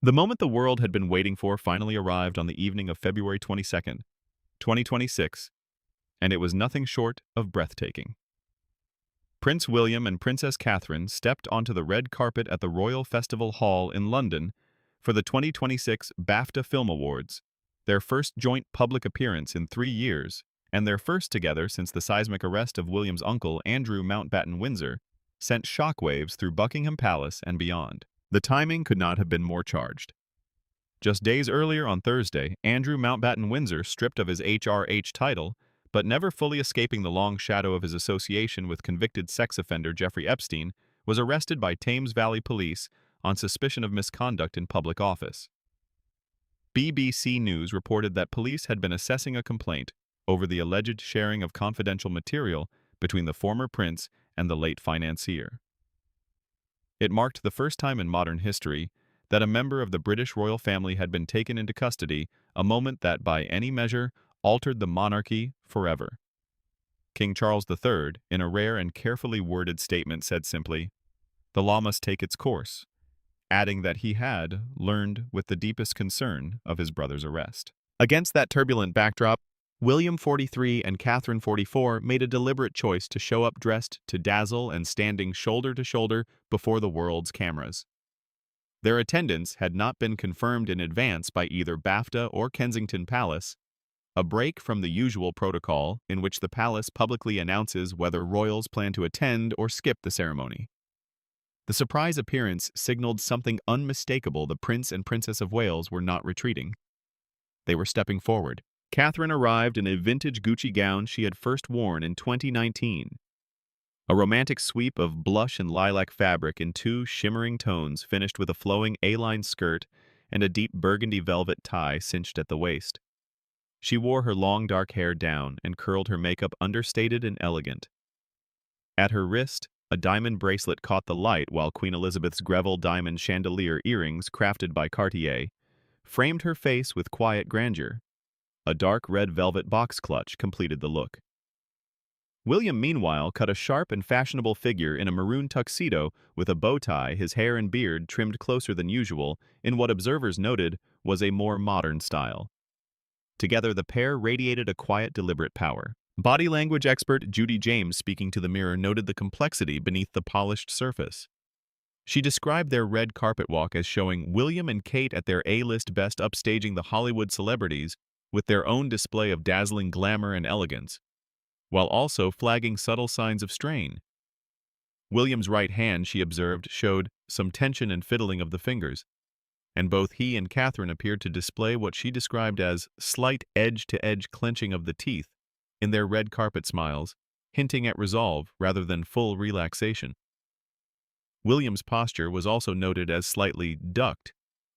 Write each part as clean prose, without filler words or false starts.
The moment the world had been waiting for finally arrived on the evening of February 22nd, 2026, and it was nothing short of breathtaking. Prince William and Princess Catherine stepped onto the red carpet at the Royal Festival Hall in London for the 2026 BAFTA Film Awards, their first joint public appearance in 3 years, and their first together since the seismic arrest of William's uncle Andrew Mountbatten Windsor sent shockwaves through Buckingham Palace and beyond. The timing could not have been more charged. Just days earlier on Thursday, Andrew Mountbatten Windsor, stripped of his HRH title, but never fully escaping the long shadow of his association with convicted sex offender Jeffrey Epstein, was arrested by Thames Valley Police on suspicion of misconduct in public office. BBC News reported that police had been assessing a complaint over the alleged sharing of confidential material between the former prince and the late financier. It marked the first time in modern history that a member of the British royal family had been taken into custody, a moment that, by any measure, altered the monarchy forever. King Charles III, in a rare and carefully worded statement, said simply, "The law must take its course," adding that he had learned with the deepest concern of his brother's arrest. Against that turbulent backdrop, William 43 and Catherine 44 made a deliberate choice to show up dressed to dazzle and standing shoulder to shoulder before the world's cameras. Their attendance had not been confirmed in advance by either BAFTA or Kensington Palace, a break from the usual protocol in which the palace publicly announces whether royals plan to attend or skip the ceremony. The surprise appearance signaled something unmistakable. The Prince and Princess of Wales were not retreating. They were stepping forward. Catherine arrived in a vintage Gucci gown she had first worn in 2019. A romantic sweep of blush and lilac fabric in two shimmering tones, finished with a flowing A-line skirt and a deep burgundy velvet tie cinched at the waist. She wore her long dark hair down and curled her makeup understated and elegant. At her wrist, a diamond bracelet caught the light, while Queen Elizabeth's Greville diamond chandelier earrings, crafted by Cartier, framed her face with quiet grandeur. A dark red velvet box clutch completed the look. William, meanwhile, cut a sharp and fashionable figure in a maroon tuxedo with a bow tie, his hair and beard trimmed closer than usual, in what observers noted was a more modern style. Together, the pair radiated a quiet, deliberate power. Body language expert Judy James, speaking to the Mirror, noted the complexity beneath the polished surface. She described their red carpet walk as showing William and Kate at their A-list best, upstaging the Hollywood celebrities with their own display of dazzling glamour and elegance, while also flagging subtle signs of strain. William's right hand, she observed, showed some tension and fiddling of the fingers, and both he and Catherine appeared to display what she described as slight edge-to-edge clenching of the teeth in their red carpet smiles, hinting at resolve rather than full relaxation. William's posture was also noted as slightly ducked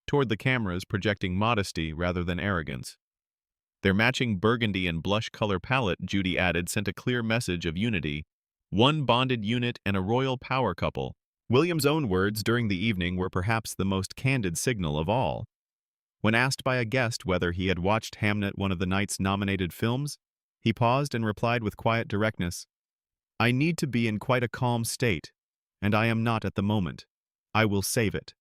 toward the cameras, projecting modesty rather than arrogance. Their matching burgundy and blush color palette, Judy added, sent a clear message of unity, one bonded unit and a royal power couple. William's own words during the evening were perhaps the most candid signal of all. When asked by a guest whether he had watched Hamnet, one of the night's nominated films, he paused and replied with quiet directness, "I need to be in quite a calm state, and I am not at the moment. I will save it."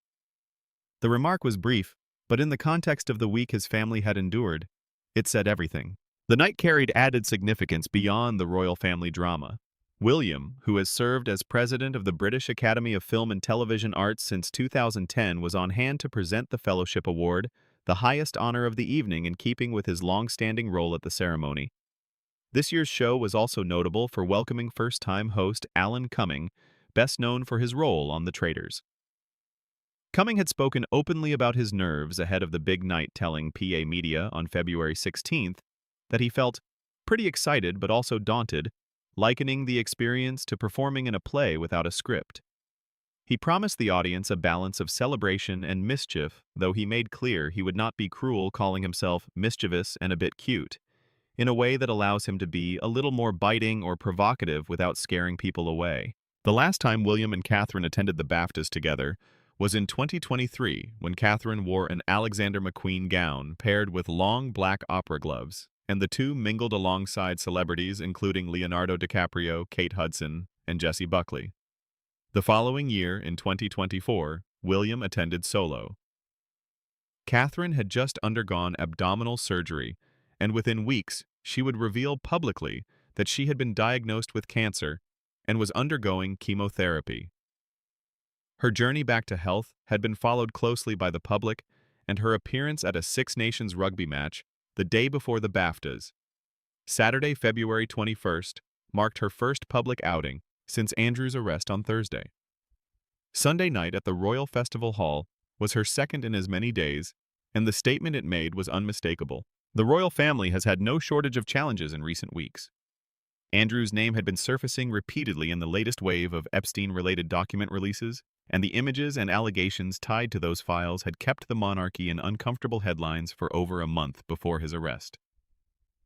The remark was brief, but in the context of the week his family had endured, it said everything. The night carried added significance beyond the royal family drama. William, who has served as president of the British Academy of Film and Television Arts since 2010, was on hand to present the Fellowship Award, the highest honor of the evening in keeping with his long-standing role at the ceremony. This year's show was also notable for welcoming first-time host Alan Cumming, best known for his role on The Traitors. Cumming had spoken openly about his nerves ahead of the big night, telling PA Media on February 16th that he felt pretty excited but also daunted, likening the experience to performing in a play without a script. He promised the audience a balance of celebration and mischief, though he made clear he would not be cruel, calling himself mischievous and a bit cute, in a way that allows him to be a little more biting or provocative without scaring people away. The last time William and Catherine attended the BAFTAs together was in 2023, when Catherine wore an Alexander McQueen gown paired with long black opera gloves, and the two mingled alongside celebrities including Leonardo DiCaprio, Kate Hudson, and Jessie Buckley. The following year, in 2024, William attended solo. Catherine had just undergone abdominal surgery, and within weeks, she would reveal publicly that she had been diagnosed with cancer and was undergoing chemotherapy. Her journey back to health had been followed closely by the public, and her appearance at a Six Nations rugby match the day before the BAFTAs, Saturday, February 21st, marked her first public outing since Andrew's arrest on Thursday. Sunday night at the Royal Festival Hall was her second in as many days, and the statement it made was unmistakable. The royal family has had no shortage of challenges in recent weeks. Andrew's name had been surfacing repeatedly in the latest wave of Epstein-related document releases, and the images and allegations tied to those files had kept the monarchy in uncomfortable headlines for over a month before his arrest.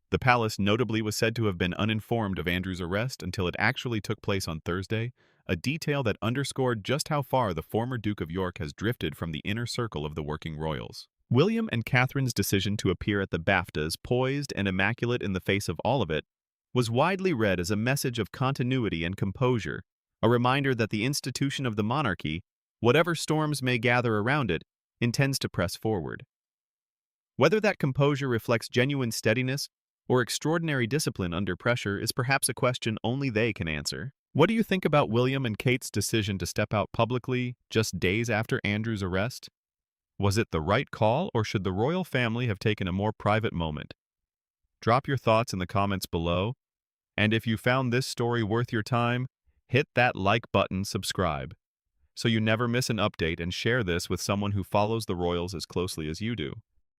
The palace notably was said to have been uninformed of Andrew's arrest until it actually took place on Thursday, a detail that underscored just how far the former Duke of York has drifted from the inner circle of the working royals. William and Catherine's decision to appear at the BAFTAs, poised and immaculate in the face of all of it, was widely read as a message of continuity and composure, a reminder that the institution of the monarchy, whatever storms may gather around it, intends to press forward. Whether that composure reflects genuine steadiness or extraordinary discipline under pressure is perhaps a question only they can answer. What do you think about William and Kate's decision to step out publicly just days after Andrew's arrest? Was it the right call, or should the royal family have taken a more private moment? Drop your thoughts in the comments below, and if you found this story worth your time, hit that like button, subscribe, so you never miss an update, and share this with someone who follows the royals as closely as you do.